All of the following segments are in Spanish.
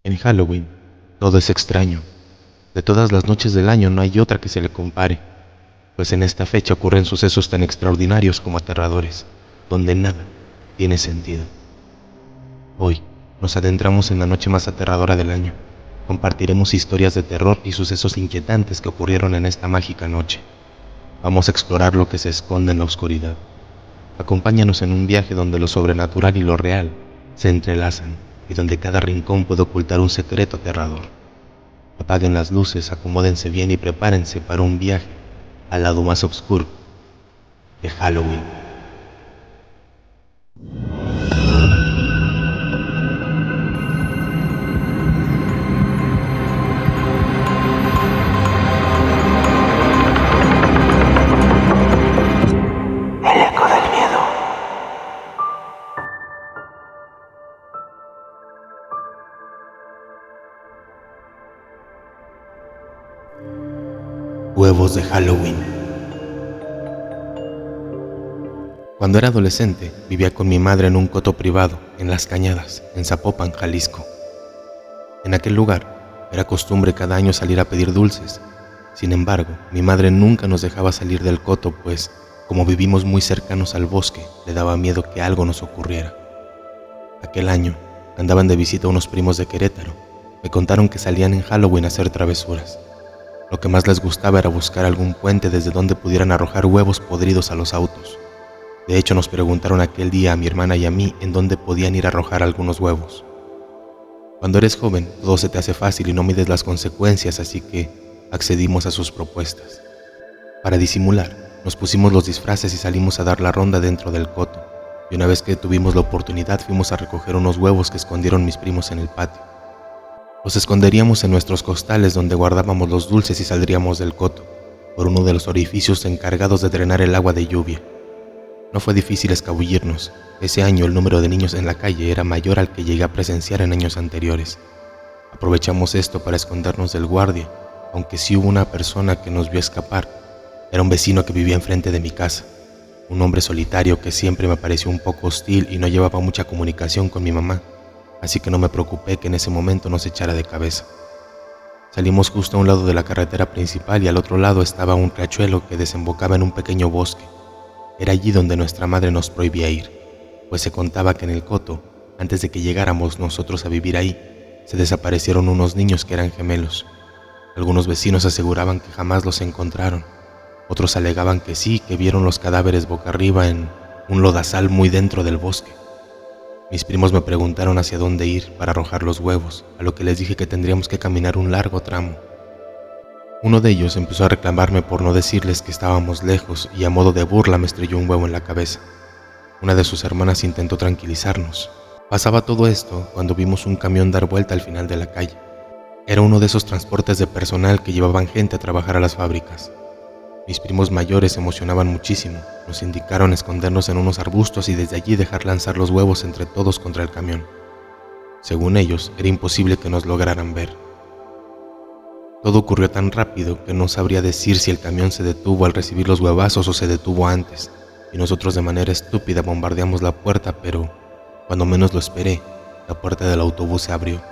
En Halloween, todo es extraño. De todas las noches del año no hay otra que se le compare, pues en esta fecha ocurren sucesos tan extraordinarios como aterradores, donde nada tiene sentido. Hoy nos adentramos en la noche más aterradora del año. Compartiremos historias de terror y sucesos inquietantes que ocurrieron en esta mágica noche. Vamos a explorar lo que se esconde en la oscuridad. Acompáñanos en un viaje donde lo sobrenatural y lo real se entrelazan y donde cada rincón puede ocultar un secreto aterrador. Apaguen las luces, acomódense bien y prepárense para un viaje al lado más oscuro de Halloween. El eco del miedo. Huevos de Halloween. Cuando era adolescente, vivía con mi madre en un coto privado, en Las Cañadas, en Zapopan, Jalisco. En aquel lugar, era costumbre cada año salir a pedir dulces. Sin embargo, mi madre nunca nos dejaba salir del coto, pues, como vivimos muy cercanos al bosque, le daba miedo que algo nos ocurriera. Aquel año, andaban de visita unos primos de Querétaro. Me contaron que salían en Halloween a hacer travesuras. Lo que más les gustaba era buscar algún puente desde donde pudieran arrojar huevos podridos a los autos. De hecho, nos preguntaron aquel día a mi hermana y a mí en dónde podían ir a arrojar algunos huevos. Cuando eres joven, todo se te hace fácil y no mides las consecuencias, así que accedimos a sus propuestas. Para disimular, nos pusimos los disfraces y salimos a dar la ronda dentro del coto, y una vez que tuvimos la oportunidad fuimos a recoger unos huevos que escondieron mis primos en el patio. Los esconderíamos en nuestros costales donde guardábamos los dulces y saldríamos del coto, por uno de los orificios encargados de drenar el agua de lluvia. No fue difícil escabullirnos. Ese año el número de niños en la calle era mayor al que llegué a presenciar en años anteriores. Aprovechamos esto para escondernos del guardia, aunque sí hubo una persona que nos vio escapar. Era un vecino que vivía enfrente de mi casa, un hombre solitario que siempre me pareció un poco hostil y no llevaba mucha comunicación con mi mamá, así que no me preocupé que en ese momento nos echara de cabeza. Salimos justo a un lado de la carretera principal y al otro lado estaba un riachuelo que desembocaba en un pequeño bosque. Era allí donde nuestra madre nos prohibía ir, pues se contaba que en el coto, antes de que llegáramos nosotros a vivir ahí, se desaparecieron unos niños que eran gemelos. Algunos vecinos aseguraban que jamás los encontraron. Otros alegaban que sí, que vieron los cadáveres boca arriba en un lodazal muy dentro del bosque. Mis primos me preguntaron hacia dónde ir para arrojar los huevos, a lo que les dije que tendríamos que caminar un largo tramo. Uno de ellos empezó a reclamarme por no decirles que estábamos lejos y a modo de burla me estrelló un huevo en la cabeza. Una de sus hermanas intentó tranquilizarnos. Pasaba todo esto cuando vimos un camión dar vuelta al final de la calle. Era uno de esos transportes de personal que llevaban gente a trabajar a las fábricas. Mis primos mayores se emocionaban muchísimo. Nos indicaron escondernos en unos arbustos y desde allí dejar lanzar los huevos entre todos contra el camión. Según ellos, era imposible que nos lograran ver. Todo ocurrió tan rápido que no sabría decir si el camión se detuvo al recibir los huevazos o se detuvo antes, y nosotros de manera estúpida bombardeamos la puerta, pero cuando menos lo esperé, la puerta del autobús se abrió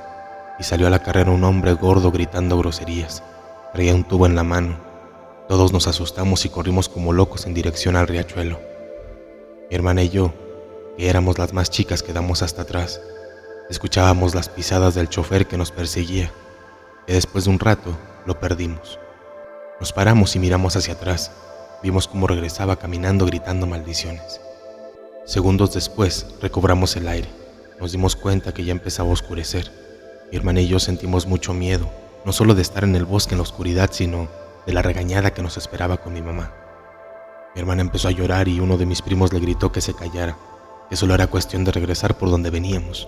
y salió a la carrera un hombre gordo gritando groserías. Traía un tubo en la mano. Todos nos asustamos y corrimos como locos en dirección al riachuelo. Mi hermana y yo, que éramos las más chicas, quedamos hasta atrás. Escuchábamos las pisadas del chofer que nos perseguía, y después de un rato lo perdimos. Nos paramos y miramos hacia atrás. Vimos cómo regresaba caminando gritando maldiciones. Segundos después recobramos el aire. Nos dimos cuenta que ya empezaba a oscurecer. Mi hermana y yo sentimos mucho miedo, no solo de estar en el bosque en la oscuridad, sino de la regañada que nos esperaba con mi mamá. Mi hermana empezó a llorar y uno de mis primos le gritó que se callara, que solo era cuestión de regresar por donde veníamos.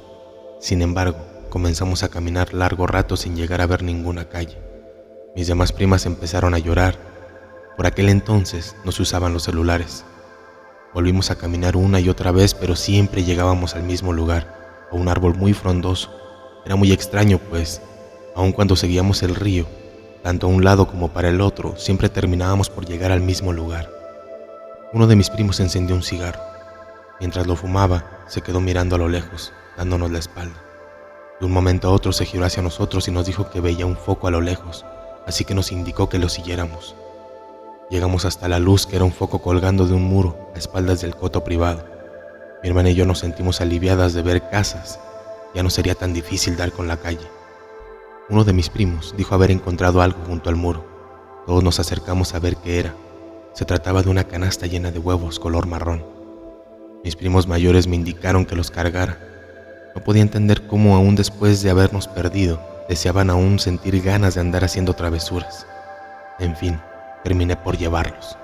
Sin embargo, comenzamos a caminar largo rato sin llegar a ver ninguna calle. Mis demás primas empezaron a llorar. Por aquel entonces no se usaban los celulares. Volvimos a caminar una y otra vez, pero siempre llegábamos al mismo lugar, a un árbol muy frondoso. Era muy extraño, pues, aun cuando seguíamos el río, tanto a un lado como para el otro, siempre terminábamos por llegar al mismo lugar. Uno de mis primos encendió un cigarro. Mientras lo fumaba, se quedó mirando a lo lejos, dándonos la espalda. De un momento a otro se giró hacia nosotros y nos dijo que veía un foco a lo lejos, así que nos indicó que lo siguiéramos. Llegamos hasta la luz, que era un foco colgando de un muro a espaldas del coto privado. Mi hermana y yo nos sentimos aliviadas de ver casas. Ya no sería tan difícil dar con la calle. Uno de mis primos dijo haber encontrado algo junto al muro. Todos nos acercamos a ver qué era. Se trataba de una canasta llena de huevos color marrón. Mis primos mayores me indicaron que los cargara. No podía entender cómo, aún después de habernos perdido, deseaban aún sentir ganas de andar haciendo travesuras. En fin, terminé por llevarlos.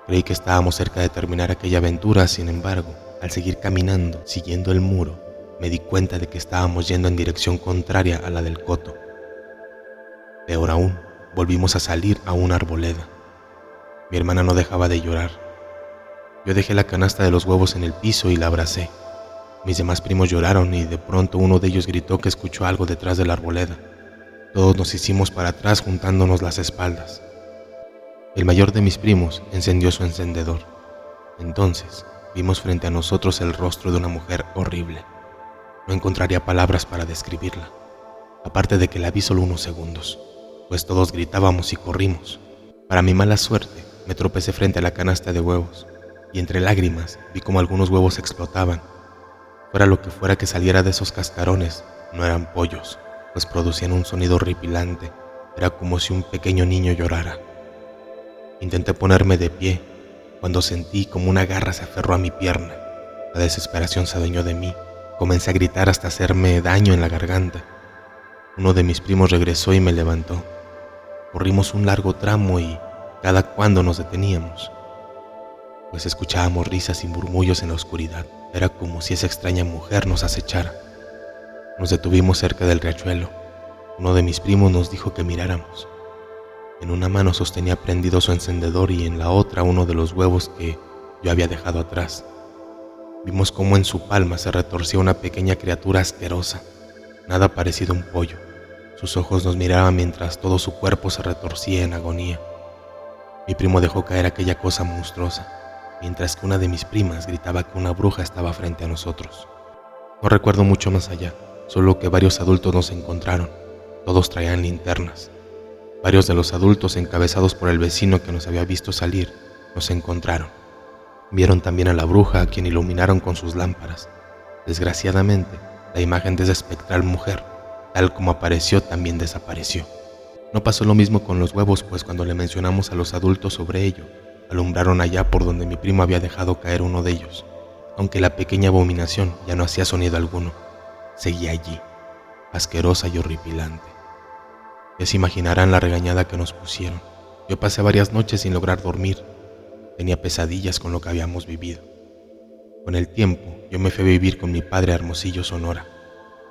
Creí que estábamos cerca de terminar aquella aventura, sin embargo, al seguir caminando, siguiendo el muro, me di cuenta de que estábamos yendo en dirección contraria a la del coto. Peor aún, volvimos a salir a una arboleda. Mi hermana no dejaba de llorar. Yo dejé la canasta de los huevos en el piso y la abracé. Mis demás primos lloraron y de pronto uno de ellos gritó que escuchó algo detrás de la arboleda. Todos nos hicimos para atrás juntándonos las espaldas. El mayor de mis primos encendió su encendedor. Entonces vimos frente a nosotros el rostro de una mujer horrible. No encontraría palabras para describirla, aparte de que la vi solo unos segundos, pues todos gritábamos y corrimos. Para mi mala suerte, me tropecé frente a la canasta de huevos, y entre lágrimas vi como algunos huevos explotaban. Fuera lo que fuera que saliera de esos cascarones, no eran pollos, pues producían un sonido horripilante. Era como si un pequeño niño llorara. Intenté ponerme de pie, cuando sentí como una garra se aferró a mi pierna. La desesperación se adueñó de mí. Comencé a gritar hasta hacerme daño en la garganta. Uno de mis primos regresó y me levantó. Corrimos un largo tramo y cada cuando nos deteníamos, pues escuchábamos risas y murmullos en la oscuridad. Era como si esa extraña mujer nos acechara. Nos detuvimos cerca del riachuelo. Uno de mis primos nos dijo que miráramos. En una mano sostenía prendido su encendedor y en la otra uno de los huevos que yo había dejado atrás. Vimos cómo en su palma se retorcía una pequeña criatura asquerosa, nada parecido a un pollo. Sus ojos nos miraban mientras todo su cuerpo se retorcía en agonía. Mi primo dejó caer aquella cosa monstruosa, mientras que una de mis primas gritaba que una bruja estaba frente a nosotros. No recuerdo mucho más allá, solo que varios adultos nos encontraron. Todos traían linternas. Varios de los adultos, encabezados por el vecino que nos había visto salir, nos encontraron. Vieron también a la bruja, a quien iluminaron con sus lámparas. Desgraciadamente, la imagen de esa espectral mujer, tal como apareció, también desapareció. No pasó lo mismo con los huevos, pues cuando le mencionamos a los adultos sobre ello, alumbraron allá por donde mi primo había dejado caer uno de ellos. Aunque la pequeña abominación ya no hacía sonido alguno, seguía allí, asquerosa y horripilante. Ya se imaginarán la regañada que nos pusieron. Yo pasé varias noches sin lograr dormir. Tenía pesadillas con lo que habíamos vivido. Con el tiempo, yo me fui a vivir con mi padre a Hermosillo, Sonora.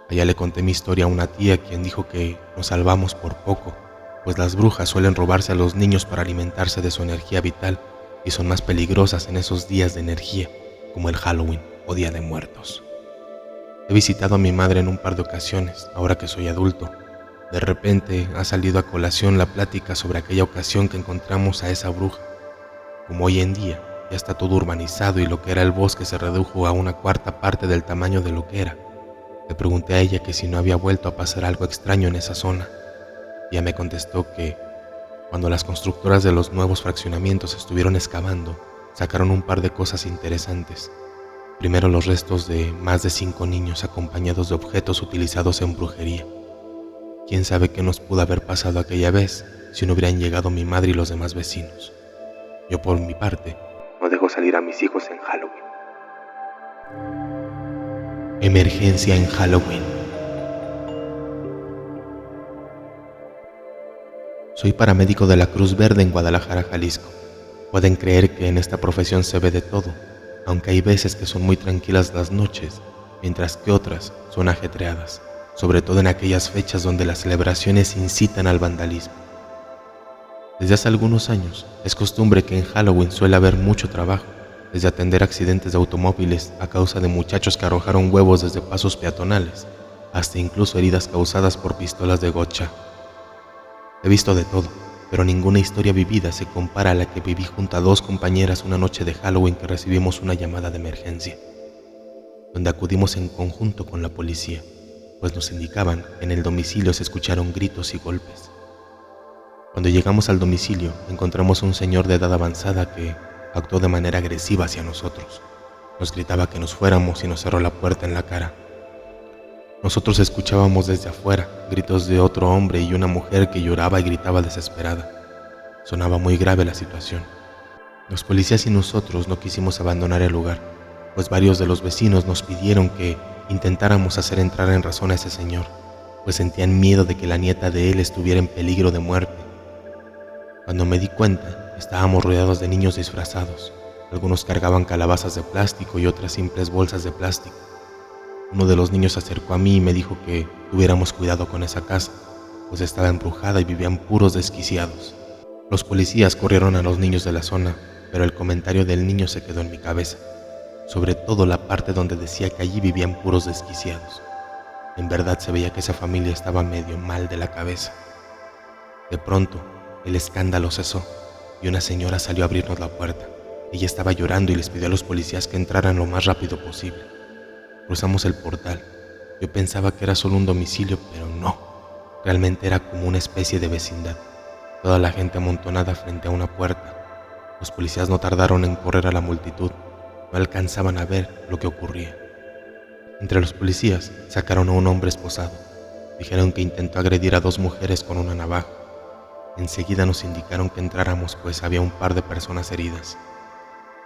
Allá le conté mi historia a una tía, quien dijo que nos salvamos por poco, pues las brujas suelen robarse a los niños para alimentarse de su energía vital y son más peligrosas en esos días de energía, como el Halloween o Día de Muertos. He visitado a mi madre en un par de ocasiones, ahora que soy adulto. De repente ha salido a colación la plática sobre aquella ocasión que encontramos a esa bruja. Como hoy en día ya está todo urbanizado y lo que era el bosque se redujo a una cuarta parte del tamaño de lo que era, le pregunté a ella que si no había vuelto a pasar algo extraño en esa zona. Ella me contestó que cuando las constructoras de los nuevos fraccionamientos estuvieron excavando, sacaron un par de cosas interesantes. Primero, los restos de más de 5 niños acompañados de objetos utilizados en brujería. Quién sabe qué nos pudo haber pasado aquella vez si no hubieran llegado mi madre y los demás vecinos. Yo, por mi parte, no dejo salir a mis hijos en Halloween. Emergencia en Halloween. Soy paramédico de la Cruz Verde en Guadalajara, Jalisco. Pueden creer que en esta profesión se ve de todo, aunque hay veces que son muy tranquilas las noches, mientras que otras son ajetreadas, sobre todo en aquellas fechas donde las celebraciones incitan al vandalismo. Desde hace algunos años es costumbre que en Halloween suele haber mucho trabajo, desde atender accidentes de automóviles a causa de muchachos que arrojaron huevos desde pasos peatonales, hasta incluso heridas causadas por pistolas de gotcha. He visto de todo, pero ninguna historia vivida se compara a la que viví junto a 2 compañeras una noche de Halloween que recibimos una llamada de emergencia, donde acudimos en conjunto con la policía. pues nos indicaban que en el domicilio se escucharon gritos y golpes. Cuando llegamos al domicilio, encontramos a un señor de edad avanzada que actuó de manera agresiva hacia nosotros. Nos gritaba que nos fuéramos y nos cerró la puerta en la cara. Nosotros escuchábamos desde afuera gritos de otro hombre y una mujer que lloraba y gritaba desesperada. Sonaba muy grave la situación. Los policías y nosotros no quisimos abandonar el lugar, pues varios de los vecinos nos pidieron que intentáramos hacer entrar en razón a ese señor, pues sentían miedo de que la nieta de él estuviera en peligro de muerte. Cuando me di cuenta, estábamos rodeados de niños disfrazados. Algunos cargaban calabazas de plástico y otras simples bolsas de plástico. Uno de los niños se acercó a mí y me dijo que tuviéramos cuidado con esa casa, pues estaba embrujada y vivían puros desquiciados. Los policías corrieron a los niños de la zona, pero el comentario del niño se quedó en mi cabeza, sobre todo la parte donde decía que allí vivían puros desquiciados. En verdad se veía que esa familia estaba medio mal de la cabeza. De pronto, el escándalo cesó y una señora salió a abrirnos la puerta. Ella estaba llorando y les pidió a los policías que entraran lo más rápido posible. Cruzamos el portal. Yo pensaba que era solo un domicilio, pero no. Realmente era como una especie de vecindad. Toda la gente amontonada frente a una puerta. Los policías no tardaron en correr a la multitud. No alcanzaban a ver lo que ocurría. Entre los policías sacaron a un hombre esposado. Dijeron que intentó agredir a 2 mujeres con una navaja. Enseguida nos indicaron que entráramos, pues había un par de personas heridas.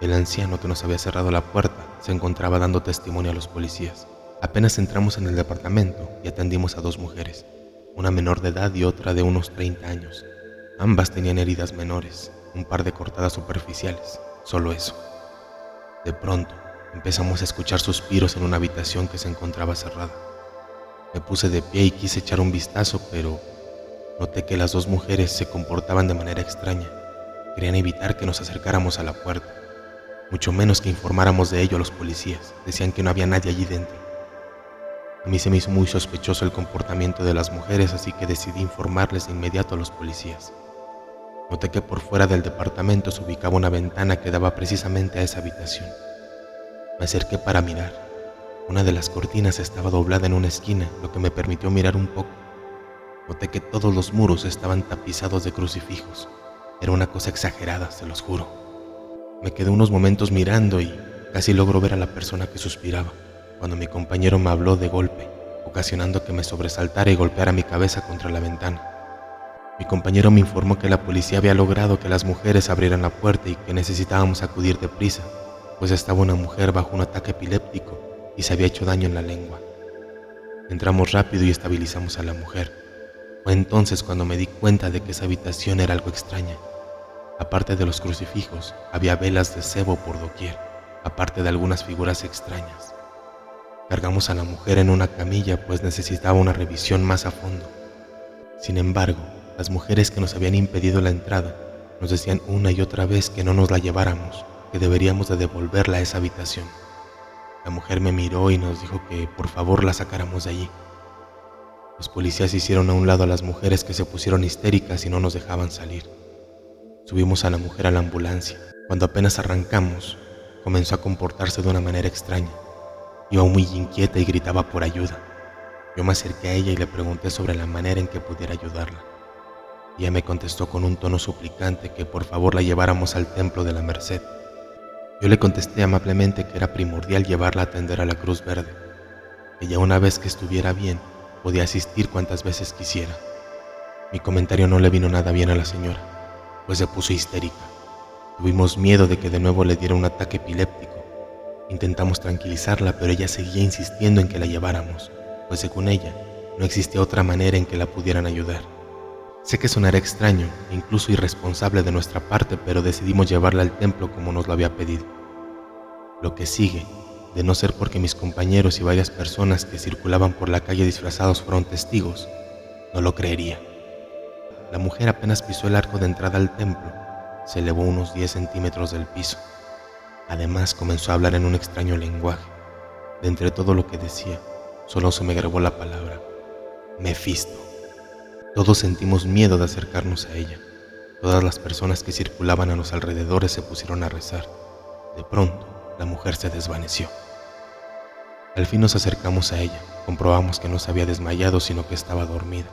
El anciano que nos había cerrado la puerta se encontraba dando testimonio a los policías. Apenas entramos en el departamento y atendimos a 2 mujeres, una menor de edad y otra de unos 30 años. Ambas tenían heridas menores, un par de cortadas superficiales, solo eso. De pronto, empezamos a escuchar suspiros en una habitación que se encontraba cerrada. Me puse de pie y quise echar un vistazo, pero noté que las 2 mujeres se comportaban de manera extraña. Querían evitar que nos acercáramos a la puerta, mucho menos que informáramos de ello a los policías. Decían que no había nadie allí dentro. A mí se me hizo muy sospechoso el comportamiento de las mujeres, así que decidí informarles de inmediato a los policías. Noté que por fuera del departamento se ubicaba una ventana que daba precisamente a esa habitación. Me acerqué para mirar. Una de las cortinas estaba doblada en una esquina, lo que me permitió mirar un poco. Noté que todos los muros estaban tapizados de crucifijos. Era una cosa exagerada, se los juro. Me quedé unos momentos mirando y casi logro ver a la persona que suspiraba, cuando mi compañero me habló de golpe, ocasionando que me sobresaltara y golpeara mi cabeza contra la ventana. Mi compañero me informó que la policía había logrado que las mujeres abrieran la puerta y que necesitábamos acudir deprisa, pues estaba una mujer bajo un ataque epiléptico y se había hecho daño en la lengua. Entramos rápido y estabilizamos a la mujer. Fue entonces cuando me di cuenta de que esa habitación era algo extraña. Aparte de los crucifijos, había velas de cebo por doquier, aparte de algunas figuras extrañas. Cargamos a la mujer en una camilla, pues necesitaba una revisión más a fondo. Sin embargo, las mujeres que nos habían impedido la entrada nos decían una y otra vez que no nos la lleváramos, que deberíamos de devolverla a esa habitación. La mujer me miró y nos dijo que por favor la sacáramos de allí. Los policías hicieron a un lado a las mujeres que se pusieron histéricas y no nos dejaban salir. Subimos a la mujer a la ambulancia. Cuando apenas arrancamos, comenzó a comportarse de una manera extraña. Iba muy inquieta y gritaba por ayuda. Yo me acerqué a ella y le pregunté sobre la manera en que pudiera ayudarla. Ella me contestó con un tono suplicante que por favor la lleváramos al templo de la Merced. Yo le contesté amablemente que era primordial llevarla a atender a la Cruz Verde, que ya una vez que estuviera bien, podía asistir cuantas veces quisiera. Mi comentario no le vino nada bien a la señora, pues se puso histérica. Tuvimos miedo de que de nuevo le diera un ataque epiléptico. Intentamos tranquilizarla, pero ella seguía insistiendo en que la lleváramos, pues según ella, no existía otra manera en que la pudieran ayudar. Sé que sonará extraño e incluso irresponsable de nuestra parte, pero decidimos llevarla al templo como nos lo había pedido. Lo que sigue, de no ser porque mis compañeros y varias personas que circulaban por la calle disfrazados fueron testigos, no lo creería. La mujer apenas pisó el arco de entrada al templo, se elevó unos 10 centímetros del piso. Además comenzó a hablar en un extraño lenguaje. De entre todo lo que decía, solo se me grabó la palabra Mefisto. Todos sentimos miedo de acercarnos a ella. Todas las personas que circulaban a los alrededores se pusieron a rezar. De pronto, la mujer se desvaneció. Al fin nos acercamos a ella, comprobamos que no se había desmayado sino que estaba dormida,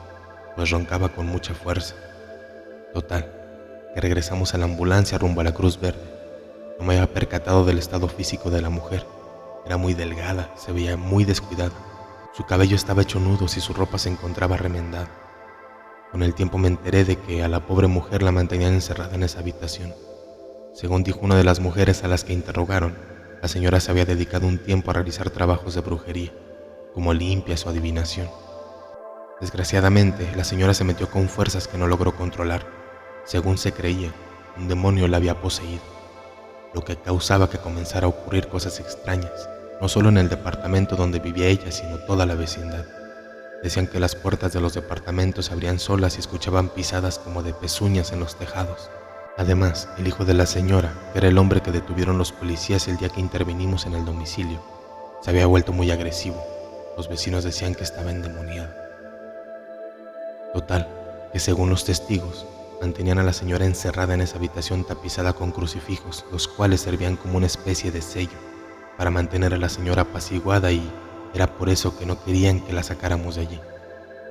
pues roncaba con mucha fuerza. Total, que regresamos a la ambulancia rumbo a la Cruz Verde. No me había percatado del estado físico de la mujer. Era muy delgada, se veía muy descuidada. Su cabello estaba hecho nudos y su ropa se encontraba remendada. Con el tiempo me enteré de que a la pobre mujer la mantenían encerrada en esa habitación. Según dijo una de las mujeres a las que interrogaron, la señora se había dedicado un tiempo a realizar trabajos de brujería, como limpias o adivinación. Desgraciadamente, la señora se metió con fuerzas que no logró controlar. Según se creía, un demonio la había poseído, lo que causaba que comenzara a ocurrir cosas extrañas, no solo en el departamento donde vivía ella, sino toda la vecindad. Decían que las puertas de los departamentos se abrían solas y escuchaban pisadas como de pezuñas en los tejados. Además, el hijo de la señora, que era el hombre que detuvieron los policías el día que intervenimos en el domicilio, se había vuelto muy agresivo. Los vecinos decían que estaba endemoniado. Total, que según los testigos, mantenían a la señora encerrada en esa habitación tapizada con crucifijos, los cuales servían como una especie de sello para mantener a la señora apaciguada, y era por eso que no querían que la sacáramos de allí,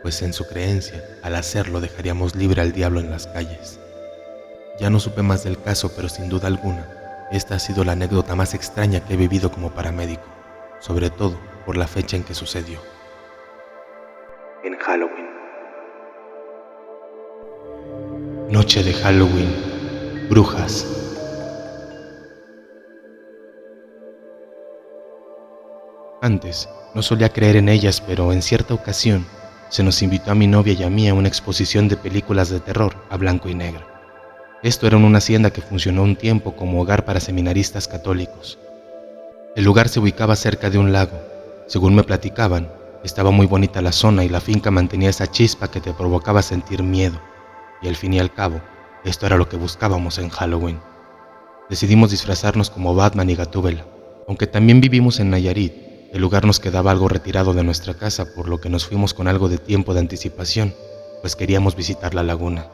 pues en su creencia, al hacerlo dejaríamos libre al diablo en las calles. Ya no supe más del caso, pero sin duda alguna, esta ha sido la anécdota más extraña que he vivido como paramédico, sobre todo por la fecha en que sucedió. En Halloween. Noche de Halloween. Brujas. Antes, no solía creer en ellas, pero en cierta ocasión se nos invitó a mi novia y a mí a una exposición de películas de terror a blanco y negro. Esto era en una hacienda que funcionó un tiempo como hogar para seminaristas católicos. El lugar se ubicaba cerca de un lago. Según me platicaban, estaba muy bonita la zona y la finca mantenía esa chispa que te provocaba sentir miedo. Y al fin y al cabo, esto era lo que buscábamos en Halloween. Decidimos disfrazarnos como Batman y Gatúbela. Aunque también vivimos en Nayarit, el lugar nos quedaba algo retirado de nuestra casa, por lo que nos fuimos con algo de tiempo de anticipación, pues queríamos visitar la laguna.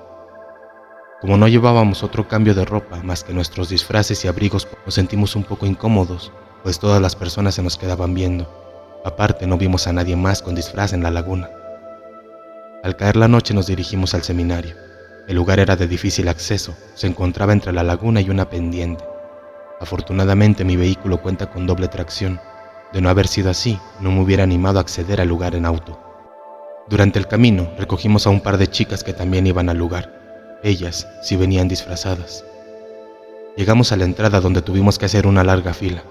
Como no llevábamos otro cambio de ropa más que nuestros disfraces y abrigos, nos sentimos un poco incómodos, pues todas las personas se nos quedaban viendo. Aparte, no vimos a nadie más con disfraz en la laguna. Al caer la noche nos dirigimos al seminario. El lugar era de difícil acceso, se encontraba entre la laguna y una pendiente. Afortunadamente mi vehículo cuenta con doble tracción. De no haber sido así, no me hubiera animado a acceder al lugar en auto. Durante el camino recogimos a un par de chicas que también iban al lugar. Ellas sí venían disfrazadas. Llegamos a la entrada, donde tuvimos que hacer una larga fila.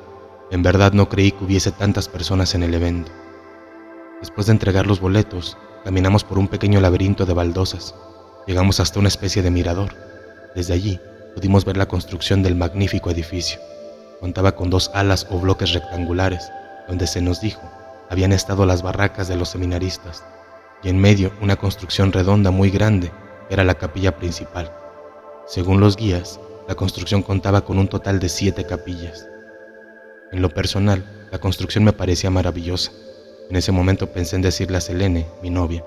En verdad no creí que hubiese tantas personas en el evento. Después de entregar los boletos, caminamos por un pequeño laberinto de baldosas. Llegamos hasta una especie de mirador. Desde allí pudimos ver la construcción del magnífico edificio. Contaba con 2 alas o bloques rectangulares, donde se nos dijo habían estado las barracas de los seminaristas, y en medio una construcción redonda muy grande era la capilla principal. Según los guías, la construcción contaba con un total de 7 capillas. En lo personal, la construcción me parecía maravillosa. En ese momento pensé en decirle a Selene, mi novia,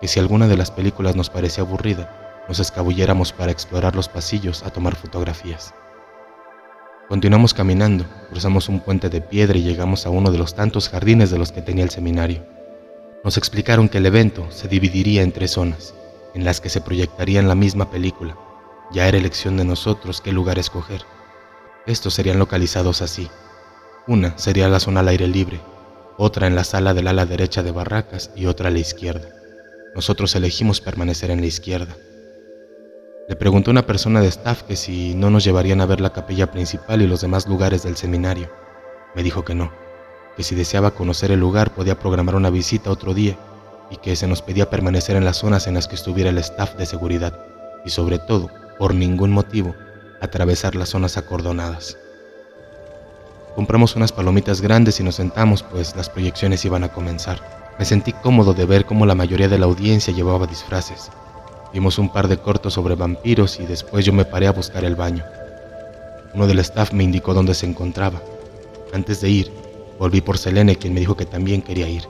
que si alguna de las películas nos parecía aburrida, nos escabulliéramos para explorar los pasillos a tomar fotografías. Continuamos caminando, cruzamos un puente de piedra y llegamos a uno de los tantos jardines de los que tenía el seminario. Nos explicaron que el evento se dividiría en 3 zonas, en las que se proyectaría la misma película. Ya era elección de nosotros qué lugar escoger. Estos serían localizados así. Una sería la zona al aire libre, otra en la sala del ala derecha de barracas y otra a la izquierda. Nosotros elegimos permanecer en la izquierda. Le pregunté a una persona de staff que si no nos llevarían a ver la capilla principal y los demás lugares del seminario. Me dijo que no, que si deseaba conocer el lugar podía programar una visita otro día, y que se nos pedía permanecer en las zonas en las que estuviera el staff de seguridad, y sobre todo, por ningún motivo, atravesar las zonas acordonadas. Compramos unas palomitas grandes y nos sentamos, pues las proyecciones iban a comenzar. Me sentí cómodo de ver cómo la mayoría de la audiencia llevaba disfraces. Vimos un par de cortos sobre vampiros y después yo me paré a buscar el baño. Uno del staff me indicó dónde se encontraba. Antes de ir, volví por Selene, quien me dijo que también quería ir.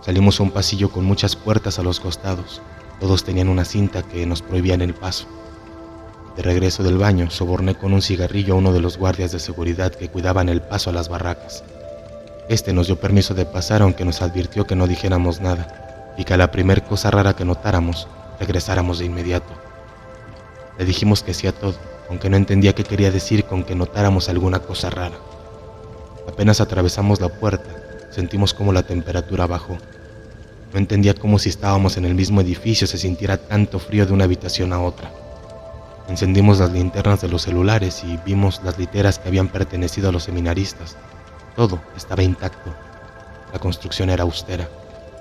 Salimos a un pasillo con muchas puertas a los costados. Todos tenían una cinta que nos prohibían el paso. De regreso del baño, soborné con un cigarrillo a uno de los guardias de seguridad que cuidaban el paso a las barracas. Este nos dio permiso de pasar, aunque nos advirtió que no dijéramos nada y que a la primer cosa rara que notáramos, regresáramos de inmediato. Le dijimos que sí a todo, aunque no entendía qué quería decir con que notáramos alguna cosa rara. Apenas atravesamos la puerta, sentimos como la temperatura bajó. No entendía cómo, si estábamos en el mismo edificio, se sintiera tanto frío de una habitación a otra. Encendimos las linternas de los celulares y vimos las literas que habían pertenecido a los seminaristas. Todo estaba intacto. La construcción era austera,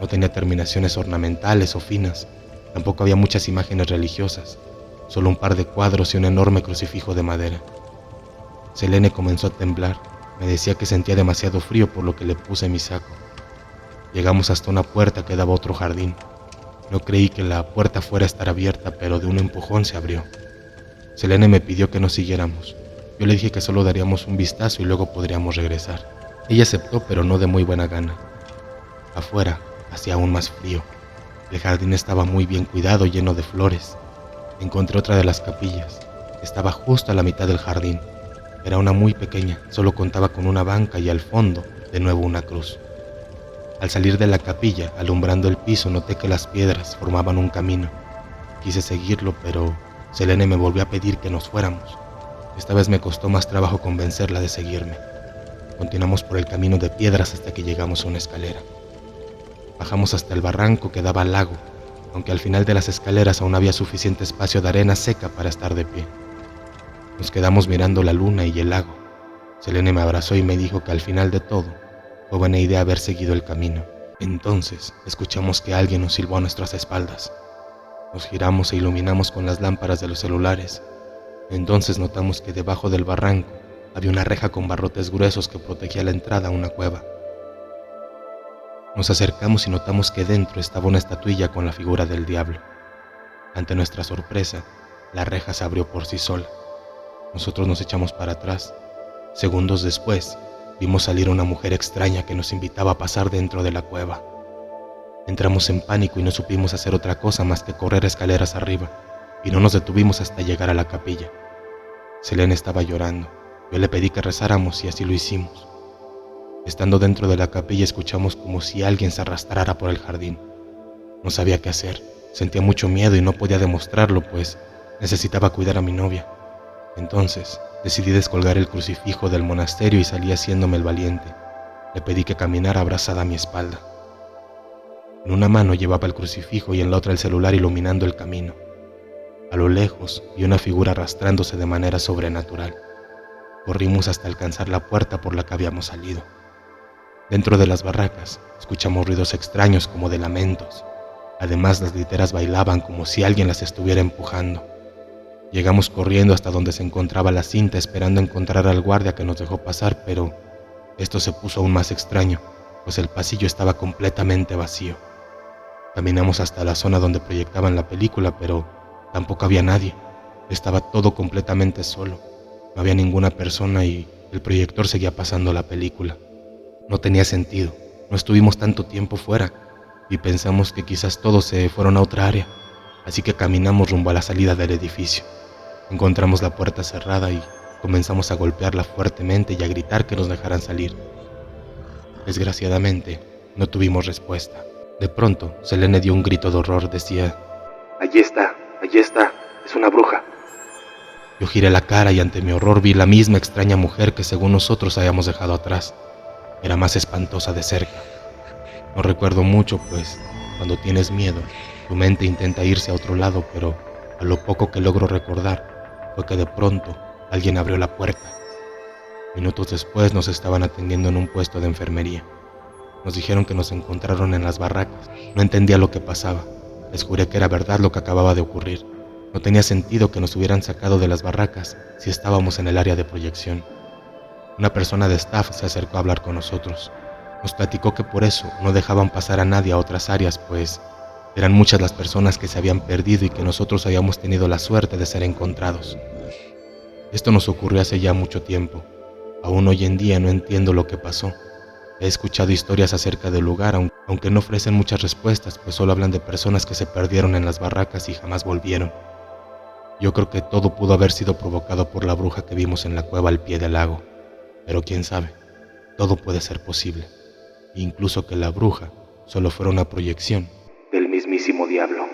no tenía terminaciones ornamentales o finas, tampoco había muchas imágenes religiosas, solo un par de cuadros y un enorme crucifijo de madera. Selene comenzó a temblar, me decía que sentía demasiado frío, por lo que le puse mi saco. Llegamos hasta una puerta que daba a otro jardín. No creí que la puerta fuera a estar abierta, pero de un empujón se abrió. Selene me pidió que nos siguiéramos. Yo le dije que solo daríamos un vistazo y luego podríamos regresar. Ella aceptó, pero no de muy buena gana. Afuera hacía aún más frío. El jardín estaba muy bien cuidado, lleno de flores. Encontré otra de las capillas. Estaba justo a la mitad del jardín. Era una muy pequeña, solo contaba con una banca y al fondo, de nuevo, una cruz. Al salir de la capilla, alumbrando el piso, noté que las piedras formaban un camino. Quise seguirlo, pero Selene me volvió a pedir que nos fuéramos. Esta vez me costó más trabajo convencerla de seguirme. Continuamos por el camino de piedras hasta que llegamos a una escalera. Bajamos hasta el barranco que daba al lago, aunque al final de las escaleras aún había suficiente espacio de arena seca para estar de pie. Nos quedamos mirando la luna y el lago. Selene me abrazó y me dijo que al final de todo fue buena idea haber seguido el camino. Entonces escuchamos que alguien nos silbó a nuestras espaldas. Nos giramos e iluminamos con las lámparas de los celulares. Entonces notamos que debajo del barranco había una reja con barrotes gruesos que protegía la entrada a una cueva. Nos acercamos y notamos que dentro estaba una estatuilla con la figura del diablo. Ante nuestra sorpresa, la reja se abrió por sí sola. Nosotros nos echamos para atrás. Segundos después, vimos salir a una mujer extraña que nos invitaba a pasar dentro de la cueva. Entramos en pánico y no supimos hacer otra cosa más que correr escaleras arriba, y no nos detuvimos hasta llegar a la capilla. Selene estaba llorando. Yo le pedí que rezáramos y así lo hicimos. Estando dentro de la capilla, escuchamos como si alguien se arrastrara por el jardín. No sabía qué hacer. Sentía mucho miedo y no podía demostrarlo, pues necesitaba cuidar a mi novia. Entonces decidí descolgar el crucifijo del monasterio y salí haciéndome el valiente. Le pedí que caminara abrazada a mi espalda. En una mano llevaba el crucifijo y en la otra el celular iluminando el camino. A lo lejos vi una figura arrastrándose de manera sobrenatural. Corrimos hasta alcanzar la puerta por la que habíamos salido. Dentro de las barracas escuchamos ruidos extraños como de lamentos. Además, las literas bailaban como si alguien las estuviera empujando. Llegamos corriendo hasta donde se encontraba la cinta, esperando encontrar al guardia que nos dejó pasar, pero esto se puso aún más extraño, pues el pasillo estaba completamente vacío. Caminamos hasta la zona donde proyectaban la película, pero tampoco había nadie. Estaba todo completamente solo. No había ninguna persona y el proyector seguía pasando la película. No tenía sentido. No estuvimos tanto tiempo fuera y pensamos que quizás todos se fueron a otra área, así que caminamos rumbo a la salida del edificio. Encontramos la puerta cerrada y comenzamos a golpearla fuertemente y a gritar que nos dejaran salir. Desgraciadamente, no tuvimos respuesta. De pronto, Selene dio un grito de horror. Decía: allí está, es una bruja. Yo giré la cara y ante mi horror vi la misma extraña mujer que según nosotros habíamos dejado atrás. Era más espantosa de cerca. No recuerdo mucho, pues cuando tienes miedo, tu mente intenta irse a otro lado, pero a lo poco que logro recordar fue que de pronto alguien abrió la puerta. Minutos después nos estaban atendiendo en un puesto de enfermería. Nos dijeron que nos encontraron en las barracas. No entendía lo que pasaba. Les juré que era verdad lo que acababa de ocurrir. No tenía sentido que nos hubieran sacado de las barracas si estábamos en el área de proyección. Una persona de staff se acercó a hablar con nosotros. Nos platicó que por eso no dejaban pasar a nadie a otras áreas, pues eran muchas las personas que se habían perdido y que nosotros habíamos tenido la suerte de ser encontrados. Esto nos ocurrió hace ya mucho tiempo. Aún hoy en día no entiendo lo que pasó. He escuchado historias acerca del lugar, aunque no ofrecen muchas respuestas, pues solo hablan de personas que se perdieron en las barracas y jamás volvieron. Yo creo que todo pudo haber sido provocado por la bruja que vimos en la cueva al pie del lago, pero quién sabe. todo puede ser posible, incluso que la bruja solo fuera una proyección del mismísimo diablo.